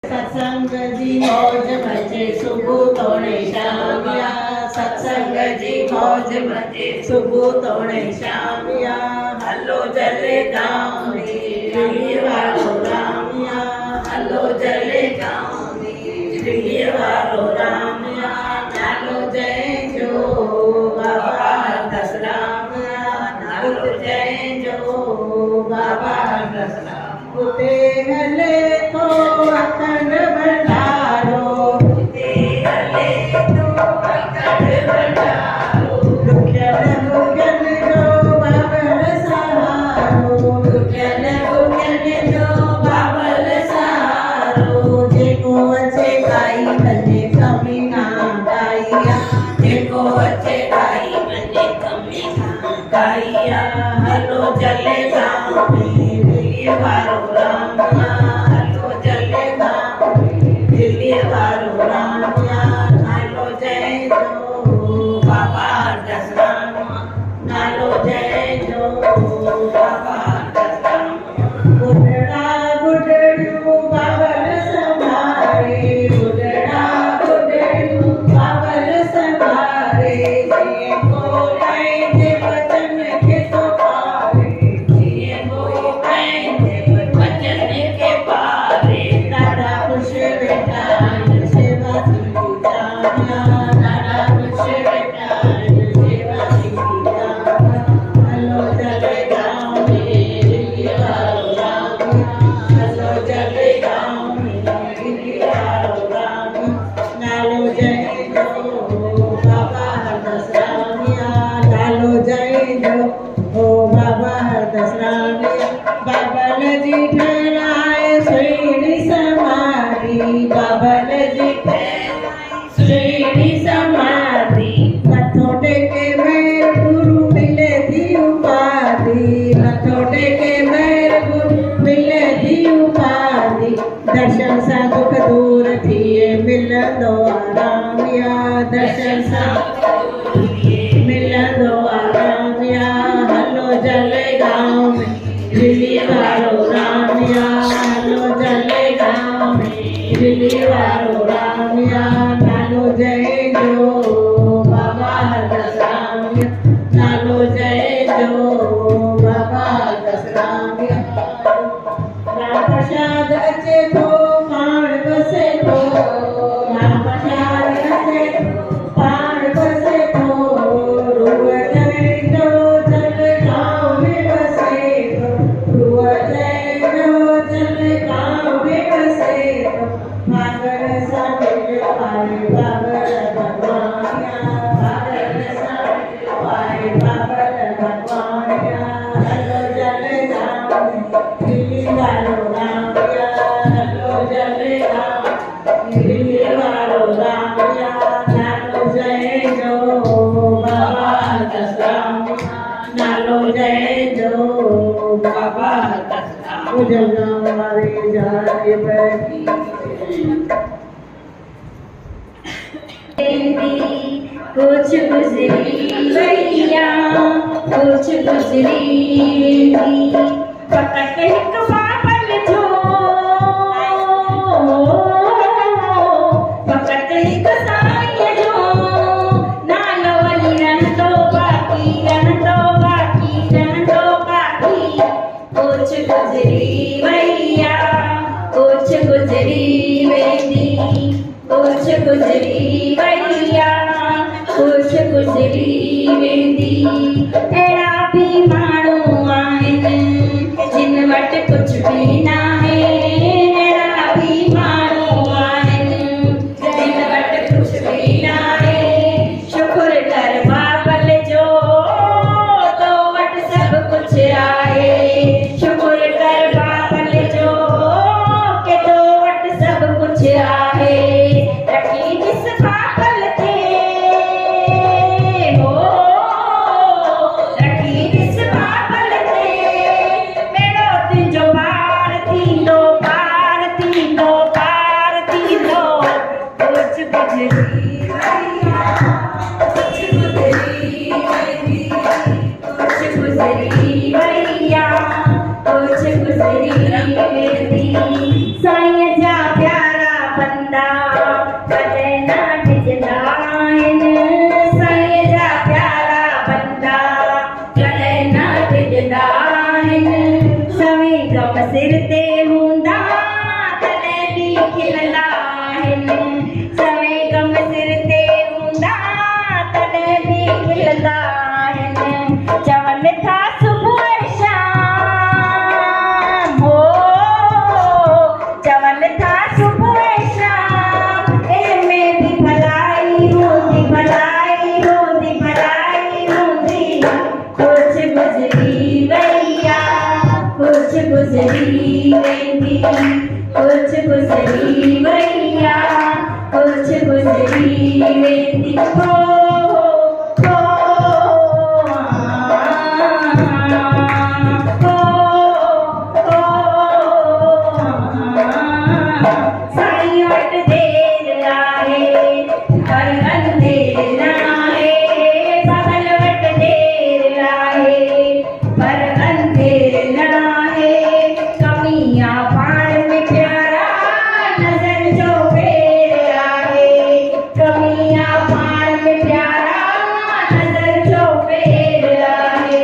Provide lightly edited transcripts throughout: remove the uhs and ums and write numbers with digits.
सत्संग जी मौज मचे सुबह तोड़े शामिया, सत्संग जी मौज मचे सुबह तोड़े शामिया। हलो जले गाँव में वालो रामिया, हलो जले गाँव में वालो रामिया। नालो जय जो बाबा दसरामिया, नालो जय जो बाबा दसराम। उते हले तो अखंड भंडारो, उते हले तो अखंड भंडारो। दुखियन भुगन जो बाबल सहारो, दुखियन भुगन जो बाबल सहारो। जेको अचे काई बने कमी ना गाइया, जेको अचे काई बने कमी ना गाइया। हलो जले गाँव में दिल्ली वारो रामिया, हलो जले गाँव में दिल्ली वारो रामिया। नालो जय जो बाबा दसराम, नालो जय जो बाबा दसराम। बुढ़ड़ा बुढ़ड़ू बाबल संभारे, बुढ़ड़ा बुढ़ड़ू बाबल संभारे। जिए को लाइन वचन के तो पारे, जिए को लाइन वचन के पारे। दादा खुश बेटा सेवा की जाना, दादा खुश बेटा सेवा की जाना। हलो जले गाँव में दिल्ली वालो रामिया, हलो जले गाँव में दिल्ली वालो रामिया। नालो जय जो बाबा दसरामिया, नालो जय जो ओ बाबा दसरामिया। बाबल जी ठहराए श्रेणी समाधि, बाबल जी ठहराए श्रेणी समाधि। मथो टेके मेर गुरु मिले थी उपाधि, मथो टेके मेर गुरु मिले थी उपाधि। दर्शन सां दुख दूर थिए मिलंदो आरामिया, दर्शन सां मिलंदो आरामिया। हलो जले गाँव में दिल्ली वारो रामिया, हलो जले गाँव में दिल्ली वारो रामिया। नालो जय जो बाबा दसरामिया, नालो जय जो बाबा दसरामिया। राम प्रसाद अचे तो पाण बसे तो, राम प्रसाद अचे तो पाण बसे तो। रूह जय जो जल गाँव में बसे तो, रूह जय जो जल गाँव में बसे तो। भागर सा मिल पाए बाबर भगवानिया, भागर सा मिल पाए बाबर भगवानिया। हलो जले गाँव में दिल्ली वालो रामिया, हलो जले गाँव में दिल्ली वालो रामिया। नालो जय जो बाबा दसरामिया, नालो जय जो बाबा दसराम। जगवारे जाए बैठी कुछ गुजरी भैया, कुछ गुजरी पकड़ एक बाबल जो, पकड़ एक साई जो। नालो वली रन दो बाकी, रन दो बाकी, रन दो बाकी। कुछ गुजरी भैया, कुछ गुजरी वेंदी, कुछ गुजरी भैया, कुछ गुजरी वेंदी। अहिड़ा बि माण्हू आहिनि जिन वटि कुछ बि न आहे, अहिड़ा बि माण्हू आहिनि जिन वटि कुछ बि न आहे। शुक्र कर बाबल जो तो वटि सभु कुछ आहे, शुक्र कर बाबल जो के तो वटि सभु कुछ आहे। रखी ॾिस बाबल खे हो, रखी ॾिस बाबल खे। मेरो तुंहिंजो पार थींदो, पार थींदो, पार थींदो। कुछ गुजरी भैया, कुछ गुजरी वेंदी, कुछ गुजरी भैया, कुछ गुजरी वेंदी। साईं जा प्यारा खिलंदा आहिनि सवे गम सिर ते हूंदा तॾहिं बि खिलंदा आहिनि चवनि था सुबुह शाम हो चवनि था सुबुह शाम इनमें बि भलाई हूंदी भलाई हूंदी भलाई हूंदी कुछ गुज़री वई आहे कुछ गुज़री वेंदी कुछ गुज़री वई आहे कुछ गुज़री वेंदी हो साईं वटि देर आहे पर अंधेर आहे बगल वटि देर आहे पर अंधेर आहे कमियां पाण में प्यारा नज़र जो फेर आहे कमियां पाण में प्यारा नज़र जो फेर आहे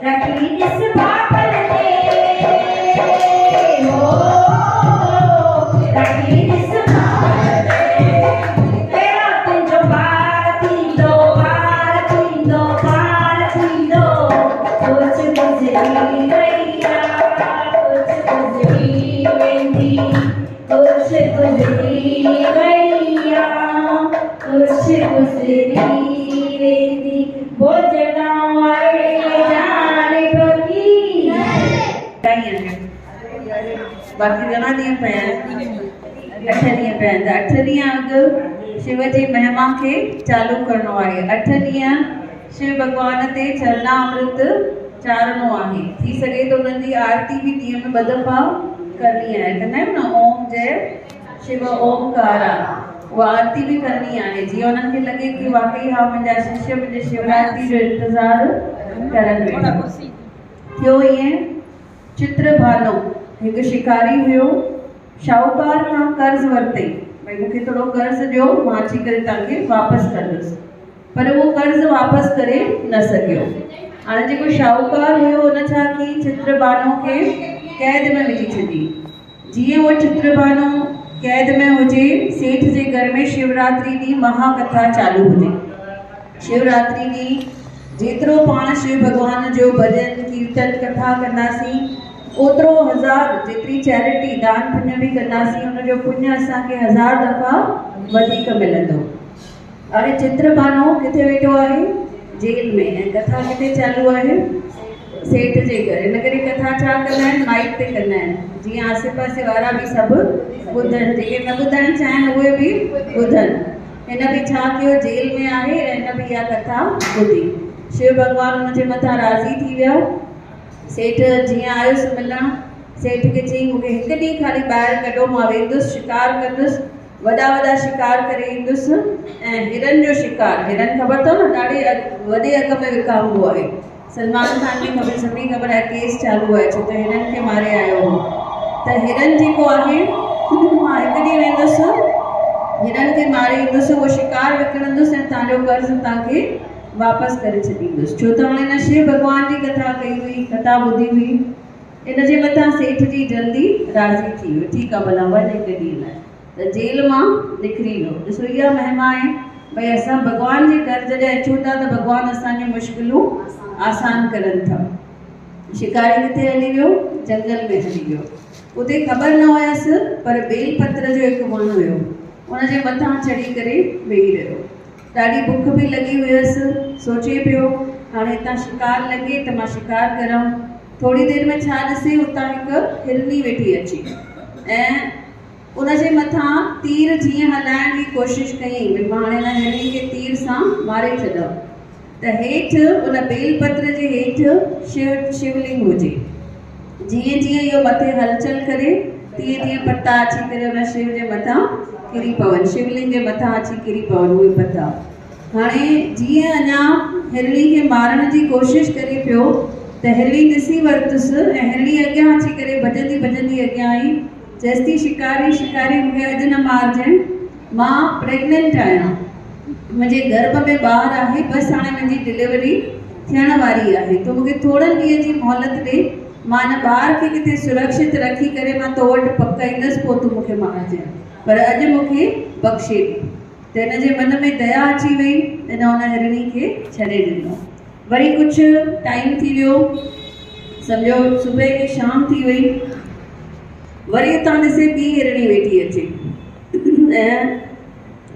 रखी ॾिस बाबल ते हो रखी ॾिस बाबल ते तेरा तुंहिंजो पार थींदो कुछ गुज़री वई आहे कुछ गुज़री वेंदी कुछ गुज़री वई आहे कुछ गुज़री वेंदी भोजना वारे जान बकी बाक़ी घणा ॾींहं पिया आहिनि 8 ॾींहं पिया आहिनि 8 ॾींहं अॻु शिव जी महिमा खे चालू करणो आहे 8 ॾींहं शिव भगवान ते चरणामृत चारणो आहे थी सघे तो उन्हनि जी आरती बि ॾींहं में 2 दफ़ा करणी आहे कंदा आहियूं न ओम जय शिव ओमकारा उहा आरती बि करणी आहे जीअं उन्हनि खे लॻे कि वाकई हा मुंहिंजा शिष्य मुंहिंजे शिवरात्रि जो इंतज़ारु करनि वेठा थियो ईअं चित्रभानो हिकु शिकारी हुयो शाहूकार खां कर्ज़ वरितई भई मूंखे थोरो कर्ज़ ॾियो मां अची करे तव्हांखे वापसि कंदुसि पर उहो कर्ज़ वापसि करे न सघियो हाणे जेको शाहूकार हुयो हुन छा कई चित्रभानो खे क़ैद में विझी छॾी जीअं उहो चित्रभानो क़ैद में हुजे सेठ जे घर में शिवरात्रि ॾींहुं महाकथा चालू हुजे शिवरात्रि ॾींहुं जेतिरो पाण शिव भगवान जो भॼन कीर्तन कथा कंदासीं ओतिरो 1000 जेतिरी चैरिटी दान पुण्य बि कंदासीं उनजो पुण्य असांखे 1000 दफ़ा वधीक मिलंदो हाणे चित्रभानो किथे वेठो आहे जेल में ऐं कथा किथे चालू आहे सेठ जे घर इन करे कथा छा कंदा आहिनि माइक ते कंदा आहिनि जीअं आसे पासे वारा बि सभु ॿुधनि जेके न ॿुधणु चाहिनि उहे बि ॿुधनि हिन बि छा कयो जेल में आहे ऐं हिन बि इहा कथा ॿुधी शिव भगवान हुनजे मथां राज़ी थी विया सेठ जीअं आयुसि मिलणु सेठ खे चई मूंखे हिकु ॾींहुं ख़ाली ॿाहिरि कढो मां वेंदुसि शिकार कंदुसि वॾा वॾा शिकार करे ईंदुसि ऐं हिरन जो शिकार हिरन ख़बर अथव न ॾाढे वॾे अघ में विकामबो आहे सलमान खान खे ख़बर सभिनी ख़बर आहे केस चालू आहे छो त हिरन खे मारे आयो हो त हिरन जेको आहे मां हिकु ॾींहुं वेंदुसि हिरन खे मारे ईंदुसि उहो शिकार विकिणंदुसि ऐं तव्हांजो कर्ज़ तव्हांखे वापसि करे छॾींदुसि छो त हाणे हिन शिव भगवान जी कथा कई हुई कथा ॿुधी हुई इन जे मथां सेठ जी जल्दी राज़ी थी वियो ठीकु आहे भला वञ हिकु ॾींहुं लाइ त जेल मां निकिरी वियो ॾिसो इहा महिमा आहे भई असां भगवान जे घर जॾहिं अचूं था त भगवान असांजी मुश्किलूं आसान करनि था शिकारी किथे हली वियो जंगल में हली वियो उते ख़बर न हुयसि पर बेल पत्र जो हिकु वणु हुयो उनजे मथां चढ़ी करे वेही रहियो ॾाढी बुख बि लॻी हुयसि सोचे पियो हाणे हितां शिकार लॻे त मां शिकार करां थोरी देरि में छा ॾिसे उतां हिकु हिरनी वेठी अचे ऐं उनजे मथां तीर जीअं हलाइण जी कोशिशि कयईं भई मां हाणे हिन हिरनी खे तीर सां मारे छॾां त हेठि उन बेलपत्र जे हेठि शिवलिंग हुजे जीअं जीअं इहो मथे हलचल करे तीअं तीअं पता अची करे उन शिव जे मथां किरी पवनि शिवलिंग जे मथां अची किरी पवनि उहे पता हाणे जीअं अञा हिरणी खे मारण जी कोशिशि करे पियो त हिरणी ॾिसी वरितुसि ऐं हिरणी अॻियां अची करे भॼंदी भॼंदी अॻियां आई चएसि थी शिकारी शिकारी मूंखे अॼु न मारजांइ मां प्रेग्नेंट आहियां मुंहिंजे गर्भ में ॿारु आहे बसि हाणे मुंहिंजी डिलीवरी थियण वारी आहे त मूंखे थोरनि ॾींहं जी मोहलत ॾे मां न ॿार खे किथे सुरक्षित रखी करे मां तो वटि पक ईंदसि, पोइ तूं मूंखे मारजांइ, पर अॼु मूंखे बख़्शे ॾे। त हिन जे मन में दया अची वई, हिन उन हिरणी खे छॾे ॾिनो। वरी कुझु टाइम थी वियो, सम्झो सुबुह खे शाम थी वई, वरी उतां ॾिसे ॿी हिरणी वेठी अचे ऐं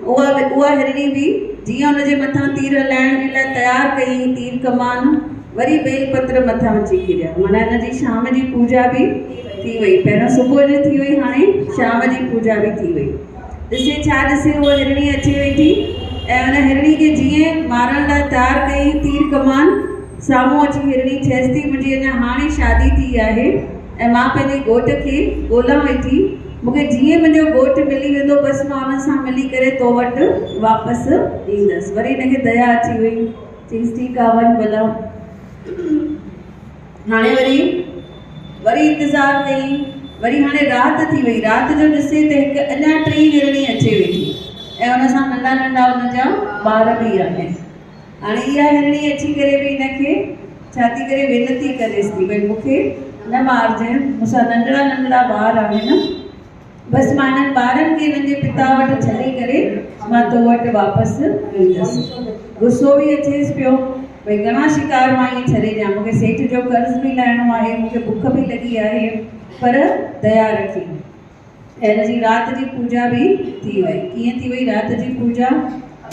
उहा हिरणी बि जीअं हुनजे मथां तीर हलाइण जे लाइ तयारु कई, तीर कमान वरी बेलपत्र मथां अची किरिया। माना हिन जी शाम जी पूजा बि थी वई, पहिरियों सुबुह जो थी वई, हाणे शाम जी पूजा बि थी वई। ॾिसे छा ॾिसे, उहा हिरणी अची वेठी ऐं हुन हिरणी खे जीअं मारण लाइ तयारु कई तीर कमान, साम्हूं अची हिरणी चएसि थी मुंहिंजी अञा हाणे शादी थी आहे ऐं मां पंहिंजे घोट खे ॻोल्हां वेठी, मूंखे जीअं मुंहिंजो घोट मिली वेंदो बसि मां हुन सां मिली करे तो वटि वापसि ईंदसि। वरी हिनखे दया अची वई, चईसि ठीकु आहे वञ भला। हाणे वरी इंतज़ारु कई, वरी हाणे राति थी वई, राति जो ॾिसे त हिकु अञा टी हिरणी अचे वेठी ऐं हुन सां नंढा नंढा हुनजा ॿार बि आहिनि। हाणे इहा हिरणी अची करे बि हिनखे छा थी करे वेनती करेसि थी, भई मूंखे न मारजांइ, मूंसां नंढड़ा नंढड़ा ॿार आहिनि, बसि मां हिननि ॿारनि खे हिननि जे पिता वटि छॾे करे मां तो वटि वापसि ईंदसि। गुस्सो बि अचेसि पियो, भई घणा शिकार मां ईअं छॾे ॾियां, मूंखे सेठ जो कर्ज़ बि लाहिणो आहे, मूंखे बुख बि लॻी आहे, पर दया रखी। ऐं हिन जी राति जी पूजा बि थी वई। कीअं थी वई राति जी पूजा,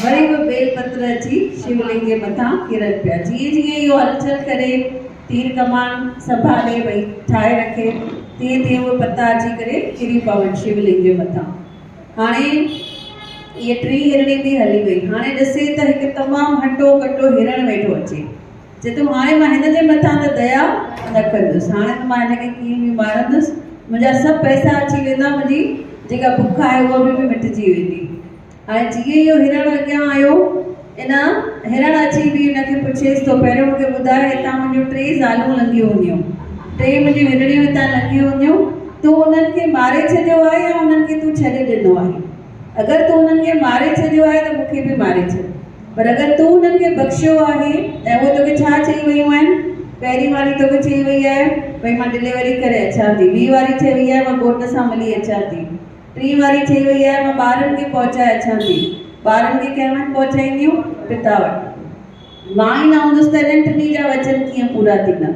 वरी बि बेलपत्र अची शिवलिंग जे मथां किरनि पिया। जीअं जीअं इहो हलचल करे तीर कमान संभाले भई ठाहे रखे, तीअं तीअं उहे पता अची करे किरी पवनि शिवलिंग जे मथां। हाणे इहे टी हिरणी बि हली वई। हाणे ॾिसे त हिकु तमामु हटो कटो हिरण वेठो अचे, चए थो हाणे मां हिन जे मथां त दया न कंदुसि, हाणे त मां हिनखे कीअं बि मारंदुसि, मुंहिंजा सभु पैसा अची वेंदा, मुंहिंजी जेका बुख आहे उहा बि मिटिजी वेंदी। हाणे जीअं इहो हिरण अॻियां आयो, इन हिरण अची बि हिनखे पुछेसि थो, पहिरियों मूंखे ॿुधाए हितां मुंहिंजूं टे ज़ालूं लंघियूं हूंदियूं, टे मुंहिंजूं हिरणियूं हितां लंघियूं हूंदियूं, तूं उन्हनि खे मारे छॾियो आहे या उन्हनि खे तूं छॾे ॾिनो आहे? अगरि तूं उन्हनि खे मारे छॾियो आहे त मूंखे बि मारे छॾ, पर अगरि तूं उन्हनि खे बख़्शियो आहे ऐं उहे तोखे छा चई वियूं आहिनि, पहिरीं वारी तोखे चई वई आहे भई मां डिलीवरी करे अचां थी, ॿी वारी चई वई आहे मां घोट सां मिली अचां थी, टी वारी चई वई आहे मां ॿारनि खे पहुचाए अचां थी। ॿारनि खे कंहिं वटि पहुचाईंदियूं? पिता वटि। मां ई न हूंदुसि त हिननि टिनी जा वचन कीअं पूरा थींदा?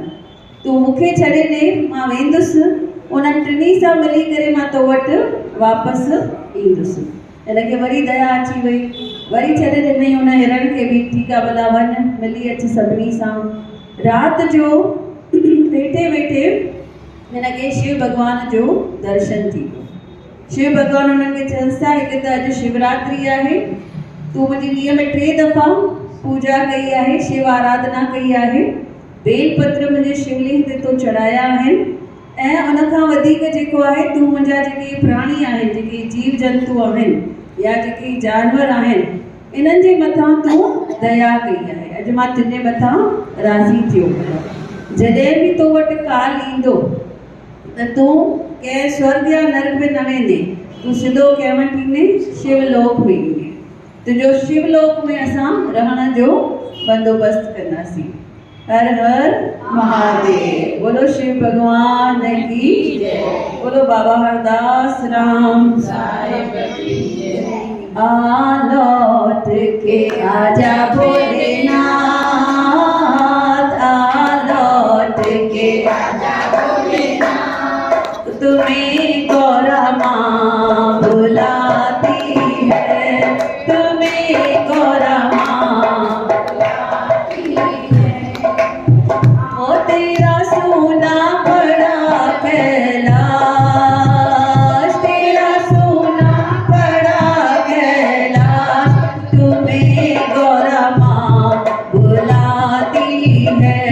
तूं मूंखे छॾे ॾे, मां वेंदुसि, उन्हनि टिनी सां मिली करे मां तो वटि वापसि ईंदुसि। हिनखे वरी दया अची वई, वरी छॾे ॾिनई हुन हिरण खे बि, ठीकु आहे भला वञ मिली अच सभिनी सां। राति जो वेठे वेठे हिनखे शिव भॻवान जो दर्शन थी वियो। शिव भॻवान हुननि खे चवनि था, हिकु त अॼु शिवरात्रि आहे, तूं मुंहिंजी ॾींहं में 3 दफ़ा पूजा कई आहे, शिव आराधना कई आहे, बेलपत्र मुंहिंजे शिवलिंग ते तो चढ़ाया आहिनि, ऐं उनखां वधीक जेको आहे तूं मुंहिंजा जेके प्राणी आहिनि, जेके जीव जंतु आहिनि या जेके जानवर आहिनि, इन्हनि जे मथां तूं दया कई आहे। अॼु मां तुंहिंजे मथां राज़ी थियो। जॾहिं बि तो वटि काल ईंदो त तूं कंहिं स्वर्ग या नरक में न वेंदे, तूं सिधो कंहिं वटि ईंदे, शिवलोक में ईंदे। तुंहिंजो शिवलोक में असां रहण जो बंदोबस्तु कंदासीं। हर हर महादेव। बोलो शिव भगवान की जय। बोलो बाबा हरदास राम साहिब की जय। आ लौट के आजा भोलेनाथ, आ लौट के आजा भोलेनाथ, तुम्हें गौरा माँ बुलाती है, तुम्हें गौरा माँ बुलाती है। ओ तेरा सोना बड़ा कैलाश, तेरा सोना बड़ा कैलाश, तुम्हें गौरा माँ बुलाती है,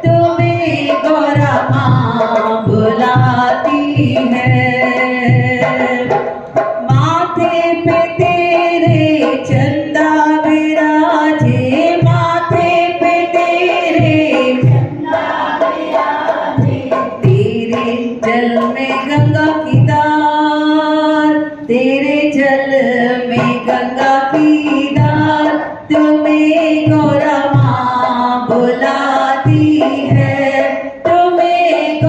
तुम्हें गौरा माँ बुलाती है। माथे पे तेरे चंदा विराजे, माथे पे तेरे चंदा विराजे, तेरे जल में गंगा की धार, तेरे जल में गंगा की धार, तुम्हें गौरा माँ बुलाती है, तुम्हें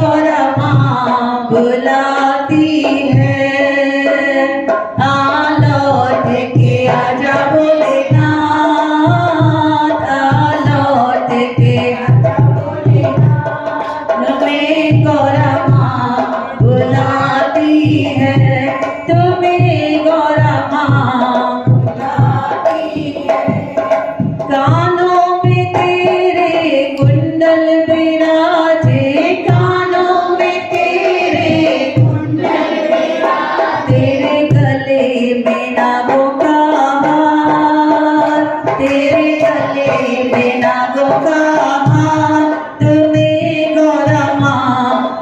में नागों का हार, तेरे गले में नागों का हार, तुम्हें गौरा माँ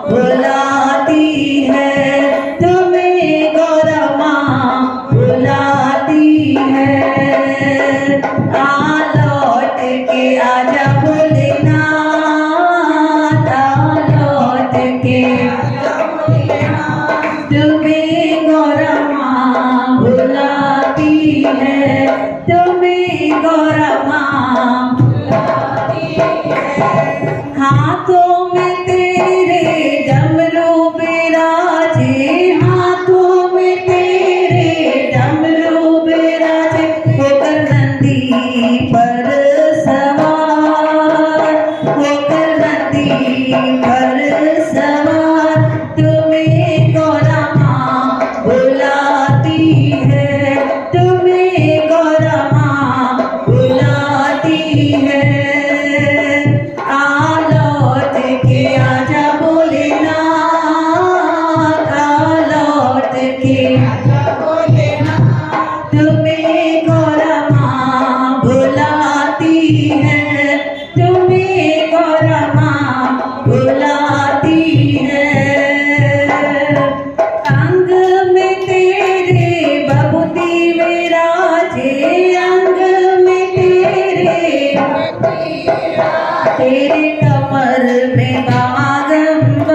बुलाती है, तुम्हें गौरा माँ बुलाती है। आ लौट के आजा भोलेनाथ, आ लौट के तुम्हें गौरा माँ बुलाती है, तुम्हें गौरा माँ बुलाती है। हाथों में तेरे डमरू बिराजे, हाथों में तेरे डमरू बिराजे, होकर नंदी पर सवार, होकर नंदी पर सवार, तुम्हें गौरा माँ बुलाती है, तुम्हें गौरा माँ बुलाती है। आ लौट के आजा भोलेनाथ, आ लौट के आजा भोलेनाथ, तुम्हें गौरा माँ बुलाती है, तुम्हें गौरा माँ बुलाती है। अंग में तेरे बबूती विराजे, अंग में तेरे कमर में बागंबर,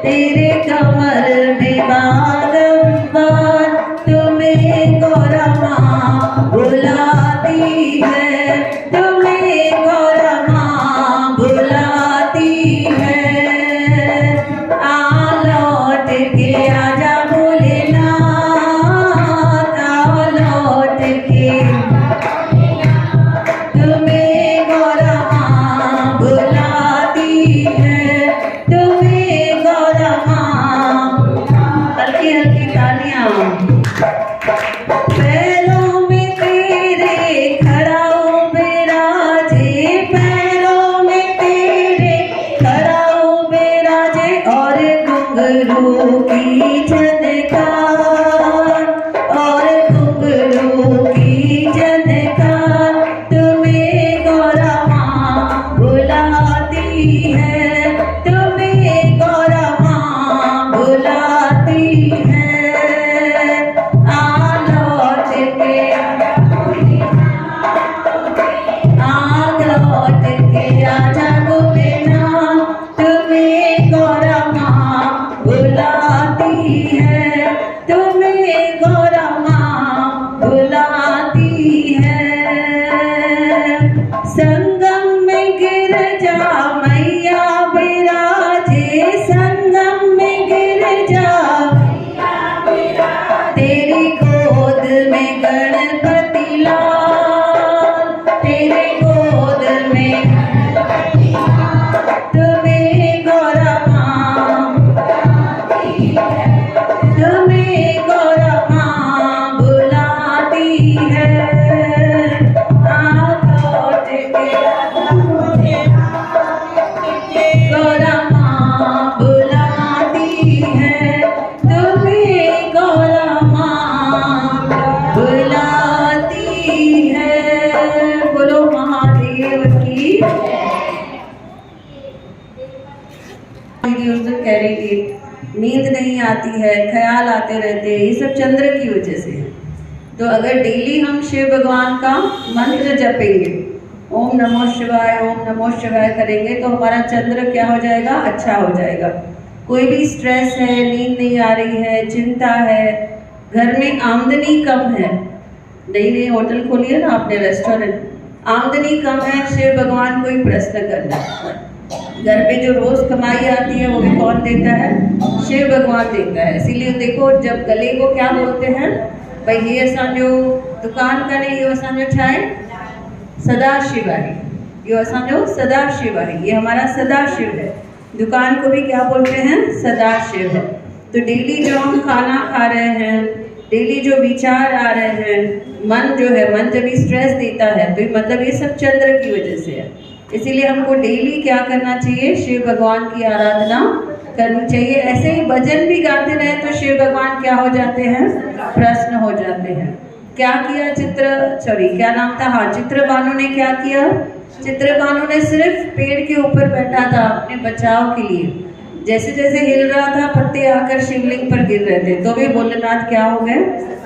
तेरे कमर में बागंबर, तुम्हें गौरा माँ बुलाती है, तुम्हें गौरा माँ बुलाती है। आ लौट के आजा भोलेनाथ, आ लौट के तुम्हें गौरा माँ बुलाती है, तुम्हें गौरा माँ। हल्की हल्की तालियां। पैरों में तेरे खड़ाऊ बिराजे, पैरों में तेरे खड़ाऊ बिराजे, और घुंघरू की झनकार, और घुंघरू की झनकार, तुम्हें गौरा माँ बुलाती है, तुम्हें गौरा माँ बुलाती है। आ लौट के लौट के आजा भोलेनाथ, तुम्हें गौरा माँ बुलाती है, तुम्हें गौरा माँ बुलाती है। संगम में गिर जा मैया विराजे, संगम में गिर जा तेरी गोद में गणपति लाल, तेरे गोद में तुम्हें गौरा माँ, तुम्हें गौरा माँ बुलाती है। आ लौट के गौरा माँ बुलाती है, तुम्हें गौरा माँ बुलाती है। बोलो महादेव की। दीदी उस दिन कह रही थी नींद नहीं आती है, ख्याल आते रहते हैं, ये सब चंद्र की वजह से है। तो अगर डेली हम शिव भगवान का मंत्र जपेंगे, ओम नमो शिवाय, ओम नमो शिवाय करेंगे, तो हमारा चंद्र क्या हो जाएगा, अच्छा हो जाएगा। कोई भी स्ट्रेस है, नींद नहीं आ रही है, चिंता है, घर में आमदनी कम है, नई नई होटल खोली है ना आपने, रेस्टोरेंट, आमदनी कम है, शिव भगवान को ही प्रश्न करना है। घर पे जो रोज कमाई आती है वो भी कौन देता है, शिव भगवान देता है। इसीलिए देखो जब गले को क्या बोलते हैं, भाई ये असांजो दुकान का नहीं, ये असांजो छा है सदाशिव है, ये असांजो सदाशिव है, ये हमारा सदाशिव है। दुकान को भी क्या बोलते हैं, सदाशिव है। तो डेली जो हम खाना खा रहे हैं, डेली जो विचार आ रहे हैं, मन जो है, मन जब भी स्ट्रेस देता है तो मतलब ये सब चंद्र की वजह से है। इसीलिए हमको डेली क्या करना चाहिए, शिव भगवान की आराधना करनी चाहिए। ऐसे ही भजन भी गाते रहे तो शिव भगवान क्या हो जाते हैं, प्रसन्न हो जाते हैं। क्या किया क्या नाम था, हाँ, चित्रभानु ने क्या किया, चित्रभानु ने सिर्फ पेड़ के ऊपर बैठा था अपने बचाव के लिए। जैसे जैसे हिल रहा था पत्ते आकर शिवलिंग पर गिर रहे थे, तो भी भोलेनाथ क्या हो गए,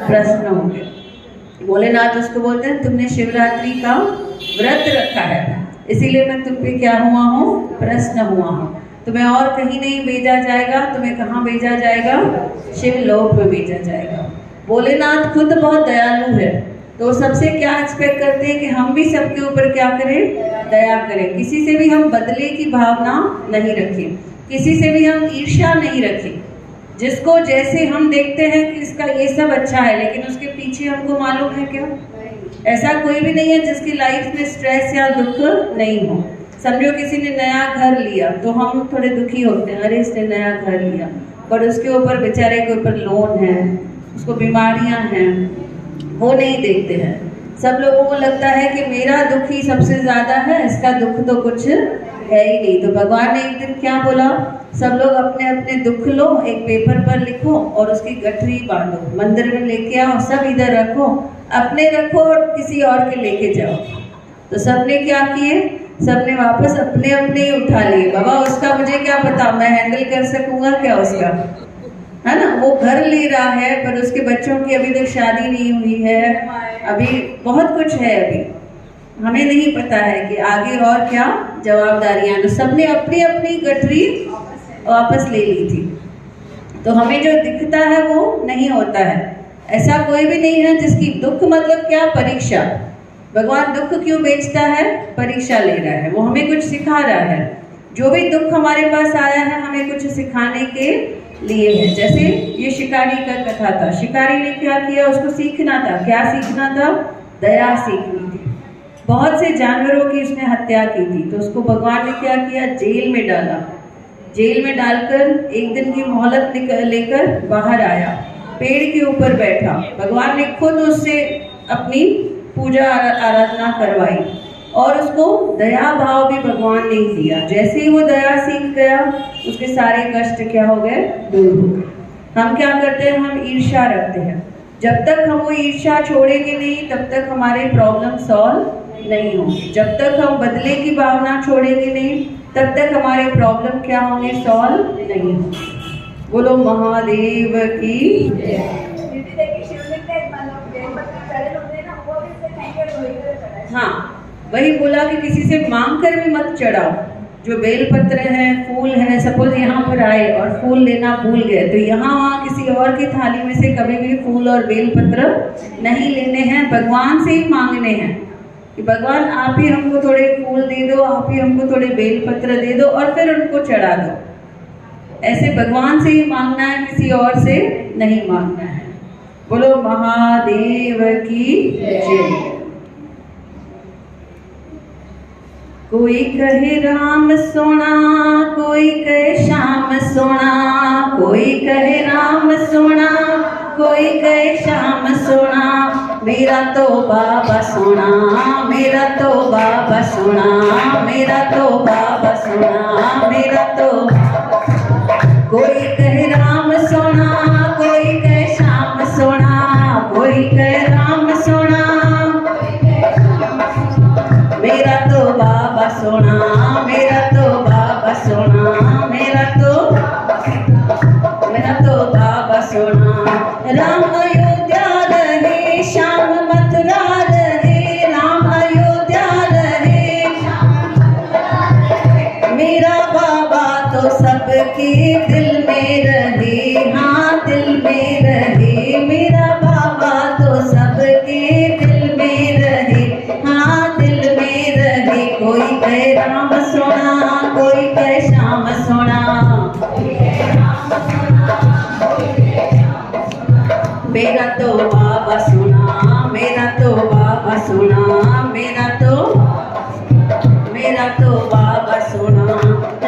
प्रसन्न हो गए। भोलेनाथ उसको बोलते हैं तुमने शिवरात्रि का व्रत रखा है, इसीलिए मैं तुम पे क्या हुआ हूँ, प्रसन्न हुआ हूँ। तुम्हें और कहीं नहीं भेजा जाएगा, तुम्हें कहाँ भेजा जाएगा, शिवलोक में भेजा जाएगा। भोलेनाथ खुद बहुत दयालु है, तो सबसे क्या एक्सपेक्ट करते हैं कि हम भी सबके ऊपर क्या करें, दया करें। किसी से भी हम बदले की भावना नहीं रखें, किसी से भी हम ईर्ष्या नहीं रखें। जिसको जैसे हम देखते हैं कि इसका ये सब अच्छा है, लेकिन उसके पीछे हमको मालूम है क्या, ऐसा कोई भी नहीं है जिसकी लाइफ में स्ट्रेस या दुख नहीं हो। समझो किसी ने नया घर लिया तो हम थोड़े दुखी होते हैं, अरे इसने नया घर लिया, पर उसके ऊपर बेचारे के ऊपर लोन है, उसको बीमारियां हैं, वो नहीं देखते हैं। सब लोगों को लगता है कि मेरा दुख ही सबसे ज्यादा है, इसका दुख तो कुछ है ही नहीं। तो भगवान ने एक दिन क्या बोला, सब लोग अपने अपने दुख लो, एक पेपर पर लिखो और उसकी गठरी बांधो, मंदिर में लेके आओ, सब इधर रखो, अपने रखो और किसी और के लेके जाओ। तो सबने क्या किए, सबने वापस अपने अपने ही उठा लिए। बाबा उसका मुझे क्या पता, मैं हैंडल कर सकूंगा क्या उसका, है ना। वो घर ले रहा है पर उसके बच्चों की अभी तक शादी नहीं हुई है, अभी बहुत कुछ है, अभी हमें नहीं पता है कि आगे और क्या जवाबदारियां। तो सबने अपनी अपनी गठरी वापस ले ली थी। तो हमें जो दिखता है वो नहीं होता है। ऐसा कोई भी नहीं है जिसकी दुख मतलब क्या, परीक्षा। भगवान दुख क्यों बेचता है, परीक्षा ले रहा है, वो हमें कुछ सिखा रहा है। जो भी दुख हमारे पास आया है हमें कुछ सिखाने के लिए है। जैसे ये शिकारी का कथा था, शिकारी ने क्या किया, उसको सीखना था, क्या सीखना था, दया सीखनी थी। बहुत से जानवरों की उसने हत्या की थी, तो उसको भगवान ने क्या किया, जेल में डाला। जेल में डालकर एक दिन की मोहलत लेकर बाहर आया, पेड़ के ऊपर बैठा। भगवान ने खुद उससे अपनी पूजा आराधना करवाई और उसको दया भाव भी भगवान ने ही दिया। जैसे ही वो दया सीख गया उसके सारे कष्ट क्या हो गए, दूर हो गए। हम क्या करते हैं, हम ईर्ष्या रखते हैं। जब तक हम वो ईर्ष्या छोड़ेंगे नहीं तब तक हमारे प्रॉब्लम सॉल्व नहीं होंगे। जब तक हम बदले की भावना छोड़ेंगे नहीं तब तक हमारे प्रॉब्लम क्या होंगे, सॉल्व नहीं होंगे। बोलो महादेव की। हाँ, वही बोला कि किसी से मांग कर भी मत चढ़ाओ। जो बेलपत्र है, फूल है, सपोज यहाँ पर आए और फूल लेना भूल गए तो यहाँ वहाँ किसी और की थाली में से कभी भी फूल और बेलपत्र नहीं लेने हैं, भगवान से ही मांगने हैं कि भगवान आप ही हमको थोड़े फूल दे दो, आप ही हमको थोड़े बेलपत्र दे दो और फिर उनको चढ़ा दो। ऐसे भगवान से ही मांगना है, किसी और से नहीं मांगना है। बोलो महादेव की जय। कोई कहे राम सोना, कोई कहे श्याम सोना, कोई कहे राम सोना, कोई कहे श्याम सोना। मेरा तो बाबा सोना, मेरा तो बाबा सोना, मेरा तो बाबा सोना, मेरा तो। कोई कहे राम सोना, कोई कहे श्याम सोना, कोई कहे राम सोना, मेरा तो बाबा सोना, मेरा तो बाबा सोना, मेरा तो बाबा सोना। राम अयोध्या रहे, श्याम मथुरा रहे, राम अयोध्या रहे, मेरा बाबा तो सबके दिल में रहे, हाँ दिल में रहे, मेरा बाबा तो सबके दिल में रहे, हाँ दिल में रहे। कोई कहे राम सोना, कोई कहे श्याम सोना, मेरा तो बाबा सोना, मेरा तो बाबा सोना, मेरा तो बाबा सोना।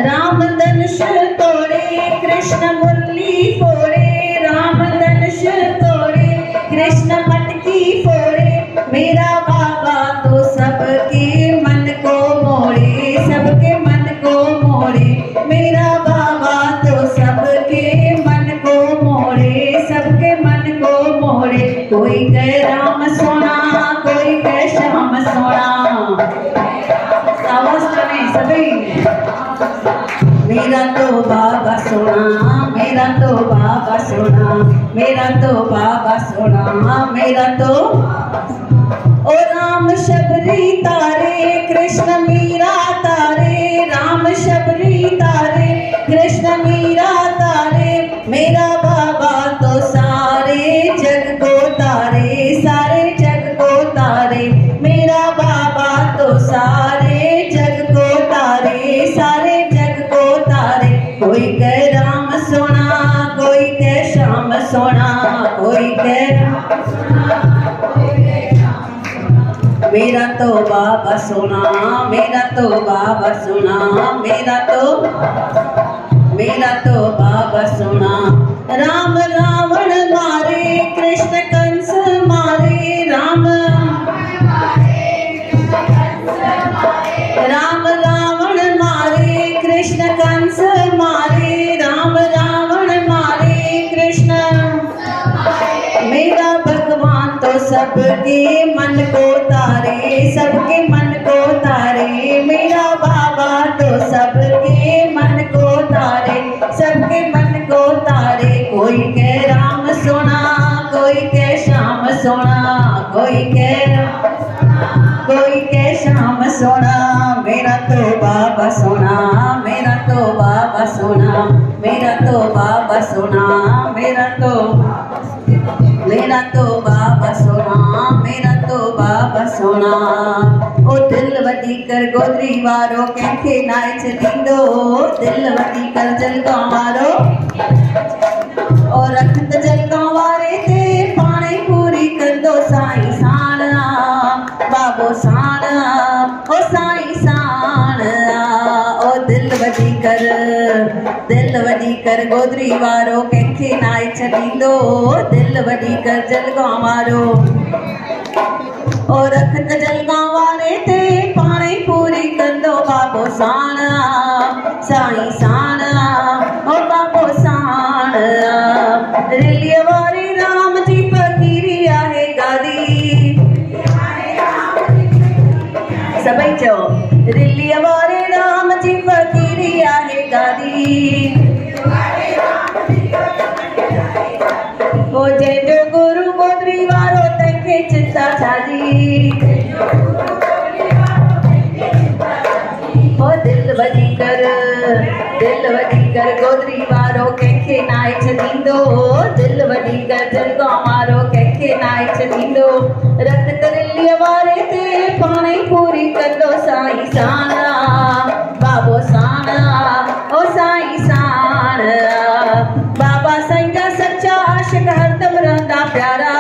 राम धनुष तोड़े, कृष्ण मुरली फोड़े, राम धनुष तोड़े, कृष्ण मटकी फोड़े, मेरा बाबा तो सबके मन को मोड़े, सबके मन को मोड़े, मेरा बाबा तो कोई कहे राम सोना, कोई कहे श्याम सोना। आवाज करें सभी। मेरा तो बाबा सोना, मेरा तो बाबा सोना, मेरा तो बाबा सोना, मेरा तो। ओ राम शबरी तारे, कृष्ण मीरा तारे, राम शबरी तारे, कृष्ण मीरा तारे, मेरा बाबा तो सारे जग को तारे, सारे जग को तारे, मेरा बाबा तो सारे जग को तारे, सारे जग को तारे। कोई कहे राम सोना, कोई कहे श्याम सोना, कोई कहे मेरा तो बाबा सोना, मेरा तो बाबा सोना, मेरा तो बाबा सोना। राम रावण मारे, कृष्ण कंस मारे, राम रावण मारे, कृष्ण कंस मारे, राम रावण मारे, कृष्ण। मेरा भगवान तो सबके मन को तारे, सबके मन को तारे, मेरा बाबा तो सबके मन को तारे, सबके मन को तारे। कोई कहे राम सोना, कोई कहे श्याम सोना, कोई कहे श्याम सोना, मेरा तो बाबा सोना, मेरा तो बाबा सोना, मेरा तो बाबा सोना, मेरा तो बाबा सोना, मेरा तो बाबा सोना। ओ दिल वधी कर गोदरी वारो कंहिंखे नाहे छॾींदो, दिल वधी कर जलगांव वारो ओ रखत जलगांव वारे ते पाणे पूरी कंदो साईं साण बाबो साण, ओ साईं साण। ओ दिल वधी कर गोदरी वारो कंहिंखे नाहे छॾींदो, दिल वधी कर जलगांव वारो ओ रखत जलगांव वारे ते पाणे पूरी कंदो बाबो साण, साईं साण, ओ बाबो साण। रिलीअ वारे राम जी फ़क़ीरी आहे गादी, सभई चओ रिलीअ वारे राम जी फ़क़ीरी आहे गादी। ओ जंहिंजो गुरु गोदरी वारो तंहिंखे चिंता छाजी। ओ दिल वधी कर गोदरी वारो कंहिंखे नाहे छॾींदो, दिल वधी कर जलगांव वारो कंहिंखे नाहे छॾींदो। रखत रिलीअ वारे ते पाणे पूरी कंदो साईं साण बाबो साण, ओ साईं साण। बाबा साईं जा सच्चा आशिक हरदम रहंदा प्यारा,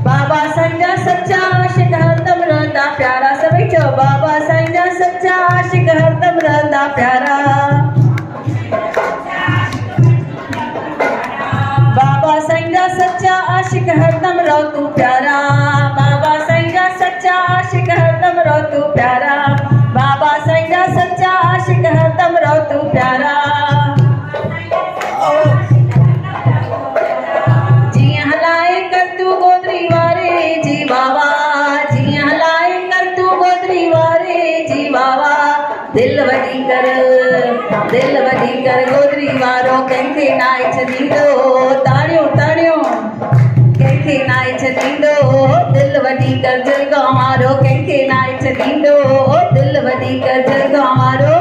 बाबा साईं जा सच्चा आशिक हरदम रहंदा प्यारा। सभई चओ बाबा साईं जा सच्चा आशिक हरदम रहंदा प्यारा। बाबा साईं जा सच्चा आशिक हरदम रहो तू प्यारा, बाबा साईं जा सच्चा आशिक हरदम रहो तू प्यारा, बाबा साईं जा सच्चा आशिक हरदम रहो तू प्यारा। जियां हलाए कर तू गोदरी वारे जी बाबा, जियां हलाए कर तू गोदरी वारे जी बाबा। दिल वधी कर गोदरी वारो कंहिंखे नाहे छॾींदो, ताड़ियूं ताड़ियूं कंहिंखे नाहे छॾींदो। दिल वधी कर जलगांव वारो कंहिंखे नाहे छॾींदो, दिल वधी कर जलगांव वारो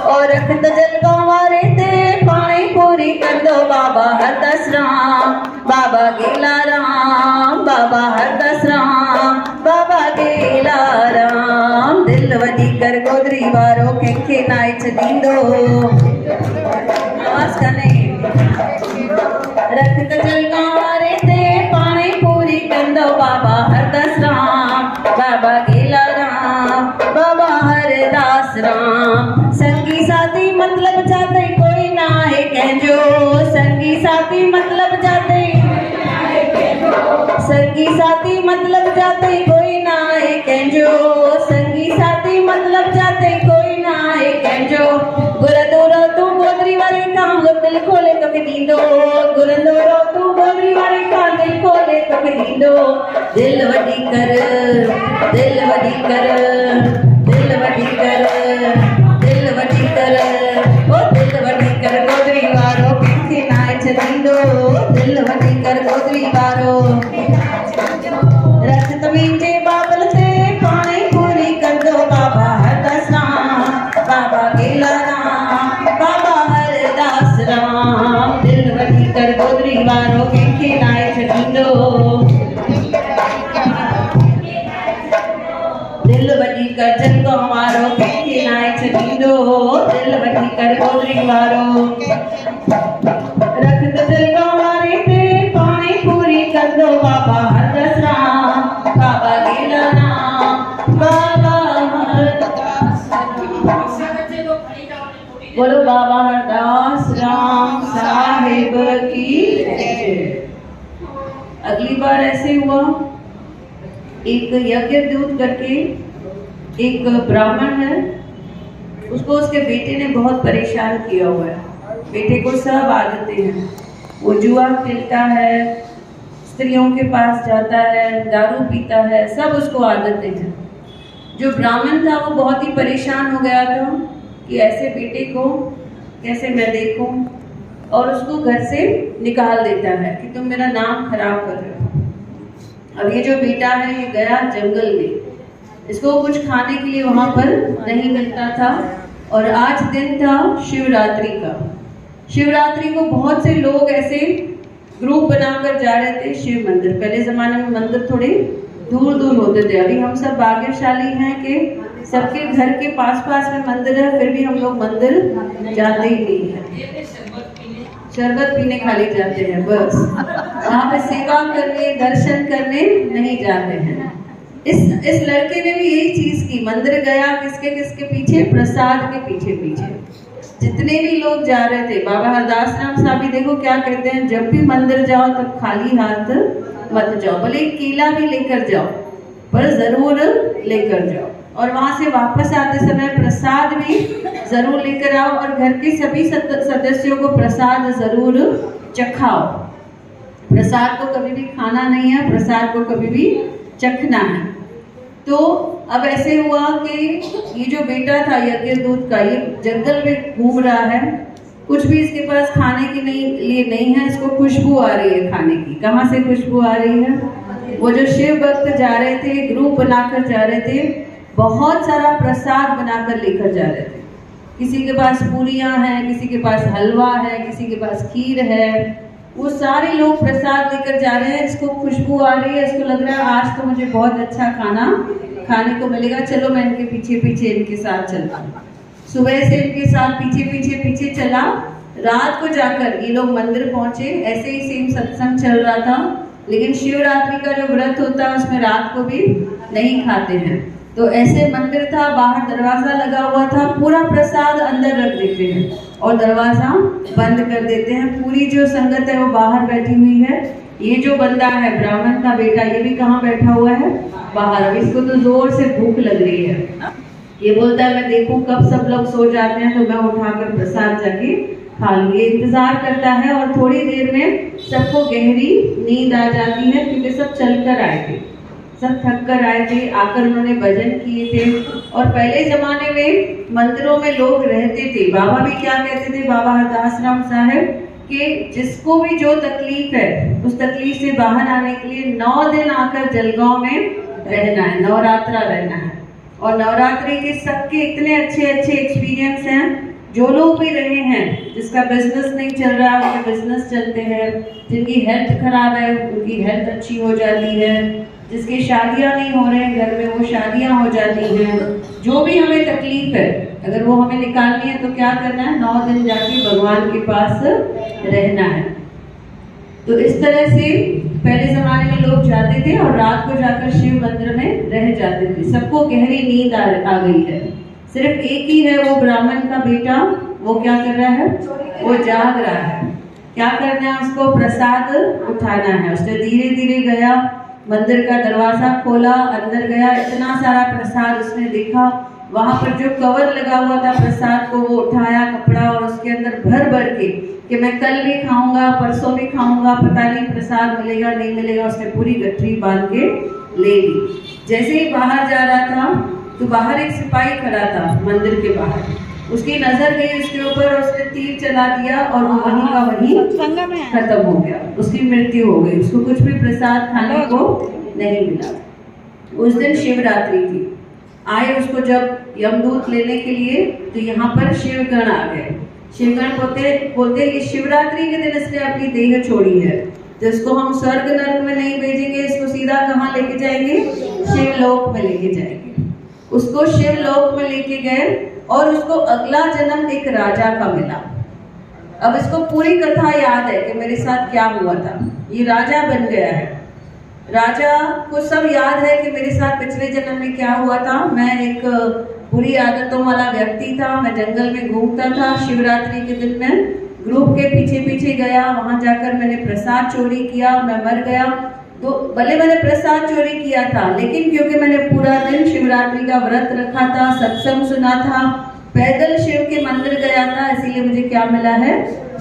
ओ रखत जलगांव वारे ते पाणे पूरी कंदो बाबा हरदास राम, बाबा गेला राम, बाबा हरदास राम, बाबा गेला राम। दिल वधी कर गोदरी वारो कंहिंखे नाहे छॾींदो, आवाज़ कने। रखत जलगांव वारे ते पाणे पूरी कंदो बाबा हरदास राम, बाबा गेला राम, बाबा हरदास राम। संगी साथी मतलब जाते कोई ना है कंहिंजो, संगी साथी मतलब जाते, संगी साथी मतलब जाते कोई ना है कंहिंजो, संगी साथी मतलब जाते कोई ना है कंहिंजो। गुरदोरो तू गोदरी वारे का दिल खोले तोखे ॾींदो, गुरदोरो तू गोदरी वारे का दिल खोले छॾींदो दिल वॾी कर दिल वॾी कर दिल वॾी कर दिल वॾी कर ओ दिल वॾी कर गोदरी वारो कंहिंखे नाहे छॾींदो दिल वॾी कर गोदरी वारो रख मुंहिंजे बाबल ते पाणी पूरी कंदो बाबा हरदास राम बाबा गेलाराम बाबा हरदास राम दिल वॾी कर गोदरी वारो कंहिंखे नाहे छॾींदो दिल वॾी कर जलगांव वारो कंहिंखे नाहे छॾींदो दिल वॾी कर गोदरी वारो रख जलगांव वारे ते पाणी पूरी कंदो बाबा हरदास राम बाबा गेलाराम बाबा हरदास बोलो बाबा हरदास राम साहिब की जय। अगली बार ऐसे हुआ, एक यज्ञ दूत करके एक ब्राह्मण है, उसको उसके बेटे ने बहुत परेशान किया हुआ है। बेटे को सब आदतें हैं, वो जुआ खेलता है, स्त्रियों के पास जाता है, दारू पीता है, सब उसको आदतें हैं। जो ब्राह्मण था वो बहुत ही परेशान हो गया था कि ऐसे बेटे को कैसे मैं देखूं, और उसको घर से निकाल देता है कि तुम मेरा नाम खराब कर रहे हो। अब ये जो बेटा है ये गया जंगल में, इसको कुछ खाने के लिए वहाँ पर नहीं मिलता था, और आज दिन था शिवरात्रि का। शिवरात्रि को बहुत से लोग ऐसे ग्रुप बनाकर जा रहे थे शिव मंदिर। पहले ज़माने में मंदिर थोड़े दूर दूर होते थे, अभी हम सब भाग्यशाली हैं कि सबके घर के पास पास में मंदिर है, फिर भी हम लोग मंदिर जाते ही नहीं है, शरबत पीने खाली जाते हैं बस, वहाँ पे सेवा करने दर्शन करने नहीं जाते हैं। इस लड़के ने भी यही चीज की, मंदिर गया किसके किसके पीछे, प्रसाद के पीछे पीछे। जितने भी लोग जा रहे थे, बाबा हरदास राम साहब भी देखो क्या कहते हैं, जब भी मंदिर जाओ तब खाली हाथ मत जाओ, भले केला भी लेकर जाओ पर जरूर लेकर जाओ, और वहां से वापस आते समय प्रसाद भी जरूर लेकर आओ, और घर के सभी सदस्यों को प्रसाद जरूर चखाओ। प्रसाद को कभी भी खाना नहीं है, प्रसाद को कभी भी चखना है। तो अब ऐसे हुआ कि ये जो बेटा था यज्ञ दूत का, ये जंगल में घूम रहा है, कुछ भी इसके पास खाने के लिए नहीं है, इसको खुशबू आ रही है खाने की। कहाँ से खुशबू आ रही है? वो जो शिव भक्त जा रहे थे, ग्रुप बनाकर जा रहे थे, बहुत सारा प्रसाद बनाकर लेकर जा रहे थे। किसी के पास पूरियां हैं, किसी के पास हलवा है, किसी के पास खीर है, वो सारे लोग प्रसाद लेकर जा रहे हैं। इसको खुशबू आ रही है, इसको लग रहा है आज तो मुझे बहुत अच्छा खाना खाने को मिलेगा, चलो मैं इनके पीछे पीछे इनके साथ चलता हूँ। सुबह से इनके साथ पीछे पीछे पीछे चला, रात को जाकर ये लोग मंदिर पहुंचे। ऐसे ही सेम सत्संग चल रहा था, लेकिन शिवरात्रि का जो व्रत होता है उसमें रात को भी नहीं खाते हैं। तो ऐसे मंदिर था, बाहर दरवाजा लगा हुआ था, पूरा प्रसाद अंदर रख देते हैं और दरवाजा बंद कर देते हैं। पूरी जो संगत है वो बाहर बैठी हुई है। ये जो बंदा है ब्राह्मण का बेटा, ये भी कहाँ बैठा हुआ है? बाहर। अब इसको तो जोर से भूख लग रही है, ये बोलता है मैं देखूं कब सब लोग सो जाते हैं तो मैं उठाकर प्रसाद जाके खा लूं। ये इंतजार करता है, और थोड़ी देर में सबको गहरी नींद आ जाती है, क्योंकि सब चलकर आए थे, सब थक कर आए थे, आकर उन्होंने भजन किए थे। और पहले जमाने में मंदिरों में लोग रहते थे। बाबा भी क्या कहते थे, बाबा हरदास राम साहब, कि जिसको भी जो तकलीफ है उस तकलीफ से बाहर आने के लिए 9 दिन आकर जलगांव में रहना है, नवरात्रा रहना है। और नवरात्रि के सबके इतने अच्छे अच्छे एक्सपीरियंस हैं। जो लोग भी रहे हैं, जिसका बिजनेस नहीं चल रहा है उनके बिजनेस चलते हैं, जिनकी हेल्थ खराब है उनकी हेल्थ अच्छी हो जाती है, जिसकी शादियां नहीं हो रहे हैं घर में वो शादियां हो जाती हैं। जो भी हमें तकलीफ है अगर वो हमें निकालनी है तो क्या करना है? 9 दिन जाके भगवान के पास रहना है। तो इस तरह से पहले जमाने में लोग जाते थे और रात को जाकर शिव मंदिर में रह जाते थे। सबको गहरी नींद आ गई है, सिर्फ एक ही है वो ब्राह्मण का बेटा, वो क्या कर रहा है? वो जाग रहा है। क्या करना है उसको? प्रसाद उठाना है। उसने धीरे धीरे गया, मंदिर का दरवाजा खोला, अंदर गया, इतना सारा प्रसाद उसने देखा, वहाँ पर जो कवर लगा हुआ था प्रसाद को, वो उठाया कपड़ा और उसके अंदर भर भर के कि मैं कल भी खाऊंगा, परसों भी खाऊंगा, पता नहीं प्रसाद मिलेगा नहीं मिलेगा, उसने पूरी गठरी बांध के ले ली। जैसे ही बाहर जा रहा था तो बाहर एक सिपाही खड़ा था मंदिर के बाहर, उसकी नजर गई उसके ऊपर और उसने तीर चला दिया और वो वहीं का वहीं खत्म हो गया, उसकी मृत्यु हो गई। उसको कुछ भी प्रसाद खाने को नहीं मिला। उस दिन शिवरात्रि थी। आए उसको जब यमदूत लेने के लिए तो यहाँ पर शिवगण आ गए। शिवगण बोलते ये शिवरात्रि के दिन इसने अपनी देह छोड़ी है, तो इसको हम स्वर्ग नरक में नहीं भेजेंगे, इसको सीधा कहाँ लेके जाएंगे? शिवलोक में लेके जाएंगे। उसको शिवलोक में लेके गए और उसको अगला जन्म एक राजा का मिला। अब इसको पूरी कथा याद है कि मेरे साथ क्या हुआ था। ये राजा बन गया है। राजा को सब याद है कि मेरे साथ पिछले जन्म में क्या हुआ था। मैं एक बुरी आदतों वाला व्यक्ति था, मैं जंगल में घूमता था। शिवरात्रि के दिन में ग्रुप के पीछे पीछे गया, वहां जाकर मैंने प्रसाद चोरी किया, मैं मर गया। तो भले मैंने प्रसाद चोरी किया था, लेकिन क्योंकि मैंने पूरा दिन शिवरात्रि का व्रत रखा था, सत्संग सुना था, पैदल शिव के मंदिर गया था, इसीलिए मुझे क्या मिला है?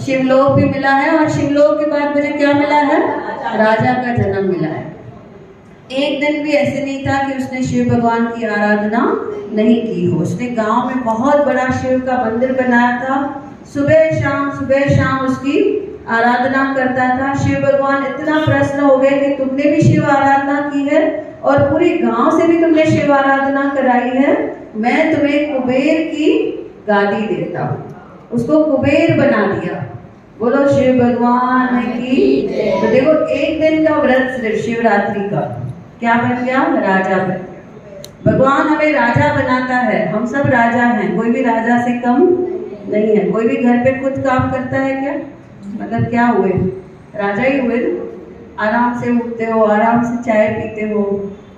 शिवलोक भी मिला है। और शिवलोक के बाद मुझे क्या मिला है? राजा का जन्म मिला है। एक दिन भी ऐसे नहीं था कि उसने शिव भगवान की आराधना नहीं की हो। उसने गांव में बहुत बड़ा शिव का मंदिर बनाया था। सुबह शाम उसकी आराधना करता था। शिव भगवान इतना प्रसन्न हो गए कि तुमने भी शिव आराधना की है और पूरी गांव से भी तुमने शिव आराधना कराई है, मैं तुम्हें कुबेर की गादी देता हूँ। उसको कुबेर बना दिया। बोलो शिव भगवान की। तो देखो, एक दिन का व्रत सिर्फ शिवरात्रि का क्या बन गया? राजा बन गया। भगवान हमें राजा बनाता है। हम सब राजा हैं, कोई भी राजा से कम नहीं है। कोई भी घर पे खुद काम करता है क्या? मतलब क्या हुए? राजा ही हुए। आराम से उठते हो, आराम से चाय पीते हो,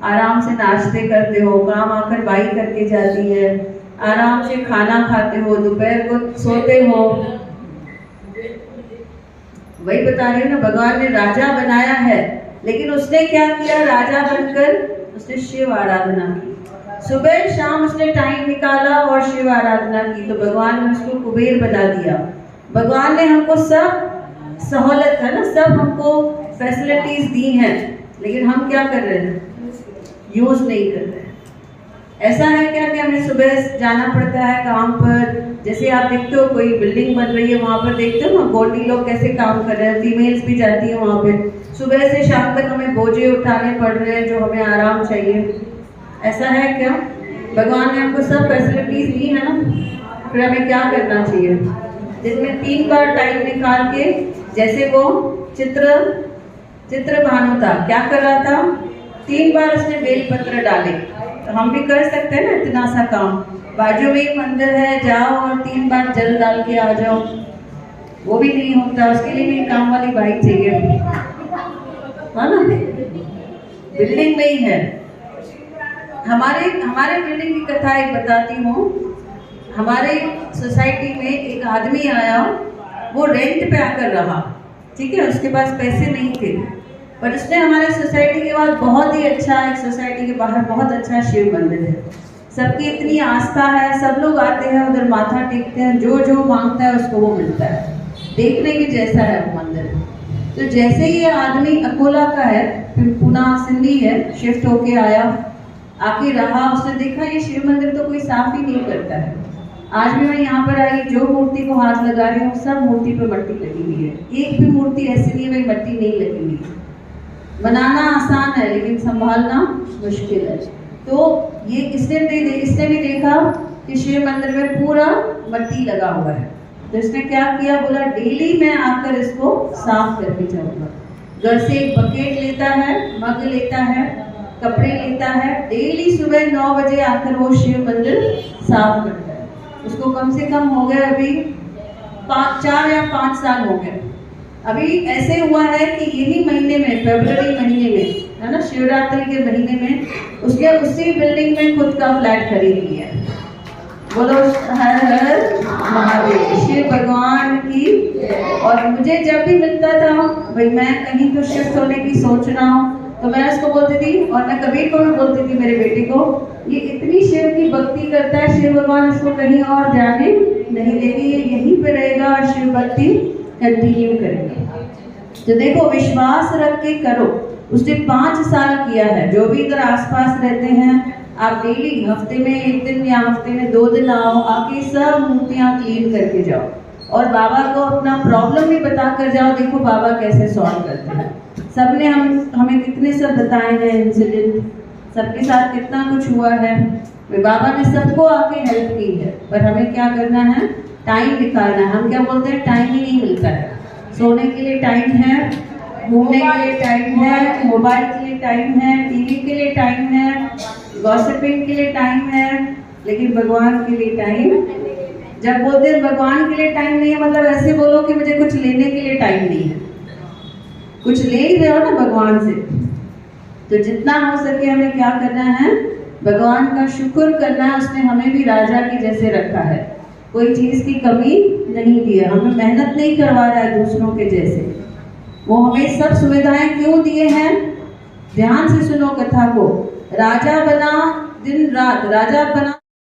आराम से नाश्ते करते हो, काम आकर बाई करके जाती है, आराम से खाना खाते हो, दोपहर को सोते हो। वही बता रही हूँ ना, भगवान ने राजा बनाया है, लेकिन उसने क्या किया? राजा बनकर उसने शिव आराधना की। सुबह शाम उसने टाइम निकाला और शिव आराधना की, तो भगवान ने उसको कुबेर बना दिया। भगवान ने हमको सब सहूलत है ना, सब हमको फैसिलिटीज दी हैं, लेकिन हम क्या कर रहे हैं? यूज नहीं कर रहे हैं। ऐसा है क्या कि हमें सुबह जाना पड़ता है काम पर? जैसे आप देखते हो कोई बिल्डिंग बन रही है, वहां पर देखते हो ना गोंडी लोग कैसे काम कर रहे हैं, फीमेल्स भी जाती है वहां पे। सुबह से शाम तक हमें बोझे उठाने पड़ रहे हैं जो हमें आराम चाहिए। ऐसा है क्या? भगवान ने हमको सब फैसिलिटीज दी है ना, फिर हमें क्या करना चाहिए? जिसमें 3 बार टाइम निकाल के, जैसे वो चित्र भानु था, क्या कर रहा था? 3 बार उसने बेलपत्र डाले। तो हम भी कर सकते हैं ना इतना सा काम। बाजू में ही मंदिर है, जाओ और 3 बार जल डाल के आ जाओ। वो भी नहीं होता, उसके लिए भी काम वाली बाइक चाहिए, है ना? बिल्डिंग में ही है। हमारे बिल्डिंग की कथा एक बताती हूँ। हमारे सोसाइटी में एक आदमी आया, वो रेंट पे आकर रहा, ठीक है, उसके पास पैसे नहीं थे, पर उसने हमारे सोसाइटी के बाद बहुत ही अच्छा, एक सोसाइटी के बाहर बहुत अच्छा शिव मंदिर है, सबकी इतनी आस्था है, सब लोग आते हैं उधर माथा टेकते हैं, जो जो मांगता है उसको वो मिलता है, देखने के जैसा है वो मंदिर। तो जैसे ये आदमी अकोला का है, फिर पूना सिंधी है, शिफ्ट होके आया, आके रहा, उसने देखा ये शिव मंदिर तो कोई साफ ही नहीं करता है। आज भी मैं यहाँ पर आई, जो मूर्ति को हाथ लगा रही हूँ सब मूर्ति पे मट्टी लगी हुई है, एक भी मूर्ति ऐसी नहीं है मट्टी नहीं लगी हुई है। बनाना आसान है लेकिन संभालना मुश्किल है। तो ये इसने भी देखा कि शिव मंदिर में पूरा मट्टी लगा हुआ है, तो इसने क्या किया? बोला डेली मैं आकर इसको साफ करके जाऊंगा। घर से एक बकेट लेता है, मग लेता है, कपड़े लेता है, डेली सुबह 9 बजे आकर वो शिव मंदिर साफ करता है। उसको कम से कम हो गए अभी 4 या 5 साल हो गए। अभी ऐसे हुआ है कि यही महीने में, फरवरी महीने में, है ना, शिवरात्रि के महीने में उसने उसी बिल्डिंग में खुद का फ्लैट खरीद लिया। बोलो हर हर महादेव, शिव भगवान की। और मुझे जब भी मिलता था, भाई मैं कहीं तो शिफ्ट होने की सोच रहा हूँ, तो मैं उसको बोलती थी, और मैं कबीर को भी बोलती थी, मेरे बेटे को, ये इतनी शिव की भक्ति करता है, शिव भगवान इसको कहीं और जाने नहीं देंगे, ये यहीं पे रहेगा और शिव भक्ति कंटिन्यू करेंगे। तो देखो, विश्वास रख के करो। उसने 5 साल किया है। जो भी इधर आसपास रहते हैं, आप डेली हफ्ते में 1 दिन या हफ्ते में 2 दिन आओ, आके सब मूर्तियाँ क्लीन करके जाओ और बाबा को अपना प्रॉब्लम भी बता कर जाओ। देखो बाबा कैसे सॉल्व करते हैं। सबने हमें कितने सब बताए हैं इंसिडेंट, सबके साथ कितना कुछ हुआ है। बाबा ने सबको आके हेल्प की है, पर हमें क्या करना है, टाइम निकालना है। हम क्या बोलते हैं, टाइम ही नहीं मिलता है। सोने के लिए टाइम है, घूमने के लिए टाइम है, मोबाइल के लिए टाइम है, टीवी के लिए टाइम है, गॉसिपिंग के लिए टाइम है, लेकिन भगवान के लिए टाइम। जब बोलते हैं भगवान के लिए टाइम नहीं है, मतलब ऐसे बोलो कि मुझे कुछ लेने के लिए टाइम नहीं है। कुछ ले ही रहे हो ना भगवान से, तो जितना हो सके हमें क्या करना है, भगवान का शुक्र करना है। उसने हमें भी राजा के जैसे रखा है, कोई चीज की कमी नहीं दी है, हमें मेहनत नहीं करवा रहा है दूसरों के जैसे। वो हमें सब सुविधाएं क्यों दिए हैं, ध्यान से सुनो कथा को। राजा बना दिन रात, राजा बना